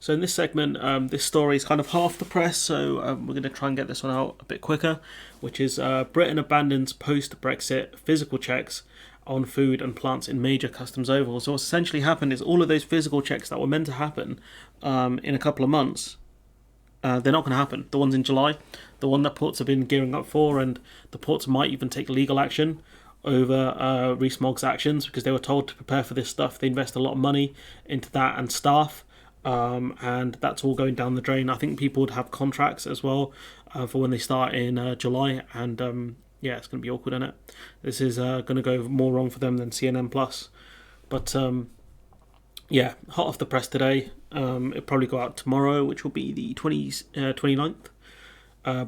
So in this segment, this story is kind of half the press, so we're going to try and get this one out a bit quicker, which is Britain abandons post-Brexit physical checks on food and plants in major customs overhauls. So what's essentially happened is all of those physical checks that were meant to happen in a couple of months, they're not going to happen. The ones in July, the one that ports have been gearing up for, and the ports might even take legal action over Rees-Mogg's actions because they were told to prepare for this stuff. They invest a lot of money into that and staff, and that's all going down the drain. I think people would have contracts as well for when they start in July, and yeah, it's going to be awkward, isn't it? This is going to go more wrong for them than CNN Plus. But yeah, hot off the press today. It'll probably go out tomorrow, which will be the 29th.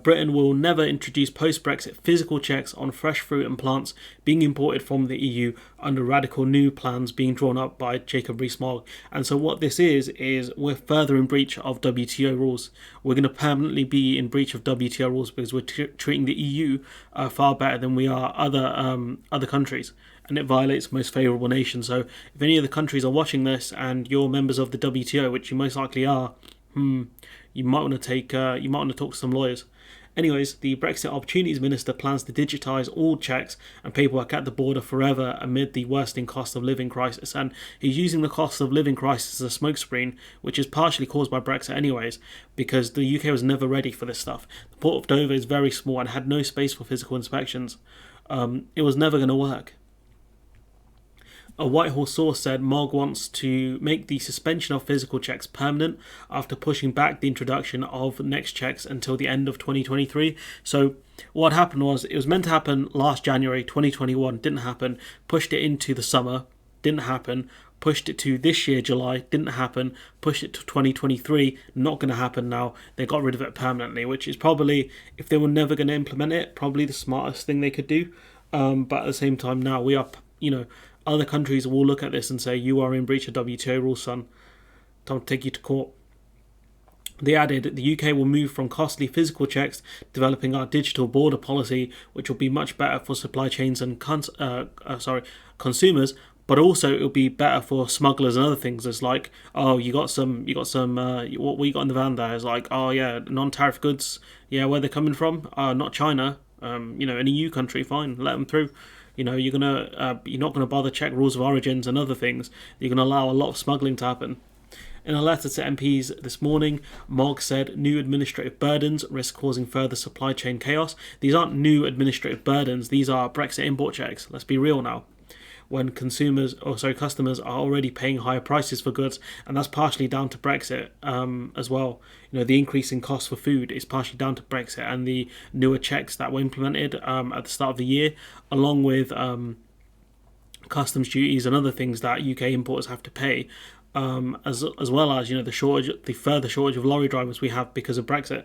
Britain will never introduce post-Brexit physical checks on fresh fruit and plants being imported from the EU under radical new plans being drawn up by Jacob Rees-Mogg. And so what this is we're further in breach of WTO rules. We're going to permanently be in breach of WTO rules because we're treating the EU far better than we are other countries. And it violates most favourable nations. So if any of the countries are watching this and you're members of the WTO, which you most likely are, you might want to talk to some lawyers. Anyways, the Brexit Opportunities Minister plans to digitise all checks and paperwork at the border forever amid the worsening cost of living crisis. And he's using the cost of living crisis as a smokescreen, which is partially caused by Brexit anyways, because the UK was never ready for this stuff. The Port of Dover is very small and had no space for physical inspections. It was never going to work. A Whitehall source said Mogg wants to make the suspension of physical checks permanent after pushing back the introduction of next checks until the end of 2023. So what happened was it was meant to happen last January 2021, didn't happen, pushed it into the summer, didn't happen, pushed it to this year July, didn't happen, pushed it to 2023, not going to happen now. They got rid of it permanently, which is probably, if they were never going to implement it, probably the smartest thing they could do. But at the same time now we are, other countries will look at this and say, you are in breach of WTO rules, son. Time to take you to court. They added, the UK will move from costly physical checks, developing our digital border policy, which will be much better for supply chains and consumers, but also it'll be better for smugglers and other things. It's like, oh, what you got in the van there is like, oh yeah, non-tariff goods, yeah, where they're coming from, not China, an EU country, fine, let them through. You're not gonna bother check rules of origins and other things. You're gonna allow a lot of smuggling to happen. In a letter to MPs this morning, Mogg said new administrative burdens risk causing further supply chain chaos. These aren't new administrative burdens. These are Brexit import checks. Let's be real now. When customers are already paying higher prices for goods, and that's partially down to Brexit as well. The increase in cost for food is partially down to Brexit and the newer checks that were implemented at the start of the year, along with customs duties and other things that UK importers have to pay, as well as the further shortage of lorry drivers we have because of Brexit.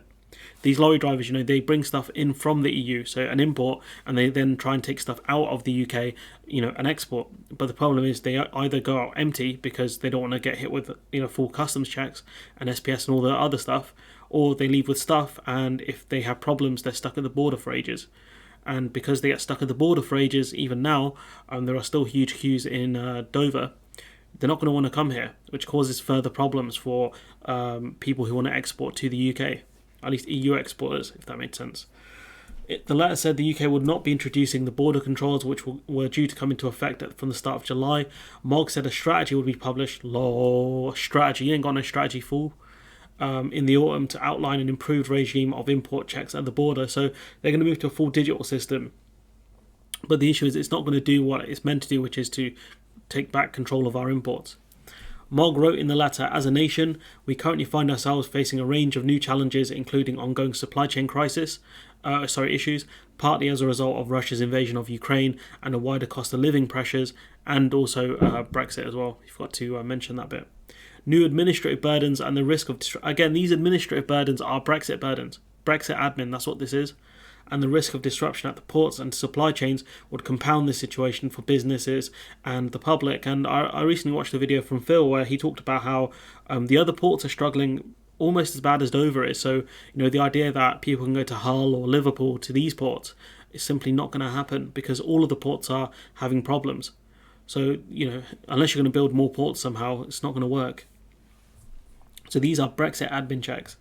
These lorry drivers, they bring stuff in from the EU, so an import, and they then try and take stuff out of the UK, an export. But the problem is they either go out empty because they don't want to get hit with, full customs checks and SPS and all the other stuff, or they leave with stuff, and if they have problems, they're stuck at the border for ages. And because they get stuck at the border for ages, even now, there are still huge queues in Dover. They're not going to want to come here, which causes further problems for people who want to export to the UK. At least EU exporters, if that makes sense. The letter said the UK would not be introducing the border controls, which were due to come into effect from the start of July. Mogg said a strategy would be published. Strategy? You ain't got no strategy, fool. In the autumn to outline an improved regime of import checks at the border. So they're going to move to a full digital system. But the issue is it's not going to do what it's meant to do, which is to take back control of our imports. Mogg wrote in the letter, as a nation, we currently find ourselves facing a range of new challenges, including ongoing supply chain issues, partly as a result of Russia's invasion of Ukraine and a wider cost of living pressures, and also Brexit as well. You forgot to mention that bit. New administrative burdens and the risk of... Again, these administrative burdens are Brexit burdens. Brexit admin, that's what this is. And the risk of disruption at the ports and supply chains would compound this situation for businesses and the public. And I recently watched a video from Phil where he talked about how the other ports are struggling almost as bad as Dover is. So, the idea that people can go to Hull or Liverpool to these ports is simply not going to happen because all of the ports are having problems. So, unless you're going to build more ports somehow, it's not going to work. So these are Brexit admin checks.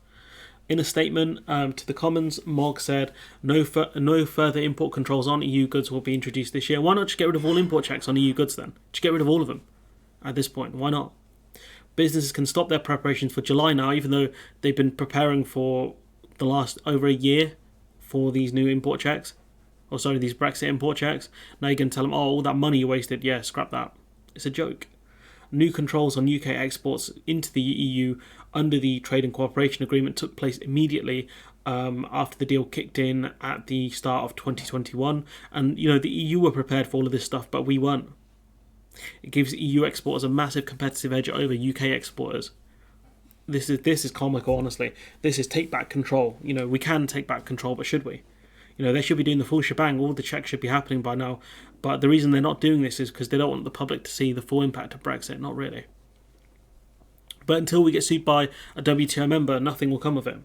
In a statement to the Commons, Mogg said no further import controls on EU goods will be introduced this year. Why not just get rid of all import checks on EU goods then? Just get rid of all of them at this point. Why not? Businesses can stop their preparations for July now, even though they've been preparing for the last over a year for these new import checks. Or sorry, these Brexit import checks. Now you can tell them, oh, all that money you wasted, yeah, scrap that. It's a joke. New controls on UK exports into the EU under the Trade and Cooperation Agreement took place immediately after the deal kicked in at the start of 2021. And, the EU were prepared for all of this stuff, but we weren't. It gives EU exporters a massive competitive edge over UK exporters. This is comical, honestly. This is take back control. We can take back control, but should we? They should be doing the full shebang. All the checks should be happening by now. But the reason they're not doing this is because they don't want the public to see the full impact of Brexit. Not really. But until we get sued by a WTO member, nothing will come of it.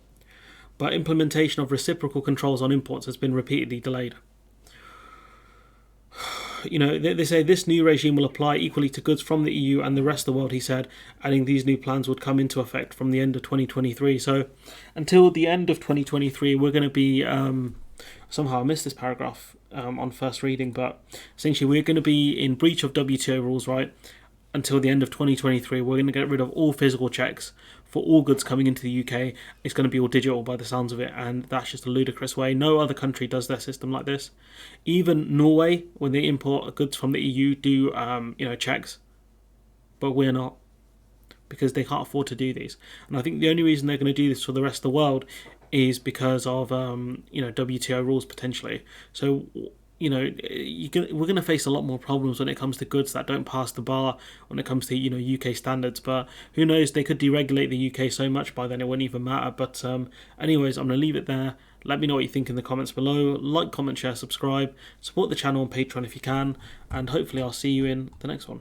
But implementation of reciprocal controls on imports has been repeatedly delayed. They say this new regime will apply equally to goods from the EU and the rest of the world, he said, adding these new plans would come into effect from the end of 2023. So until the end of 2023, we're going to be... somehow I missed this paragraph on first reading, but essentially we're going to be in breach of WTO rules, right? Until the end of 2023, we're going to get rid of all physical checks for all goods coming into the UK. It's going to be all digital by the sounds of it, and that's just a ludicrous way. No other country does their system like this. Even Norway, when they import goods from the EU, do checks, but we're not, because they can't afford to do these. And I think the only reason they're going to do this for the rest of the world is because of WTO rules potentially. So we're going to face a lot more problems when it comes to goods that don't pass the bar when it comes to UK standards. But who knows? They could deregulate the UK so much by then it wouldn't even matter. But anyways, I'm going to leave it there. Let me know what you think in the comments below. Like, comment, share, subscribe. Support the channel on Patreon if you can, and hopefully I'll see you in the next one.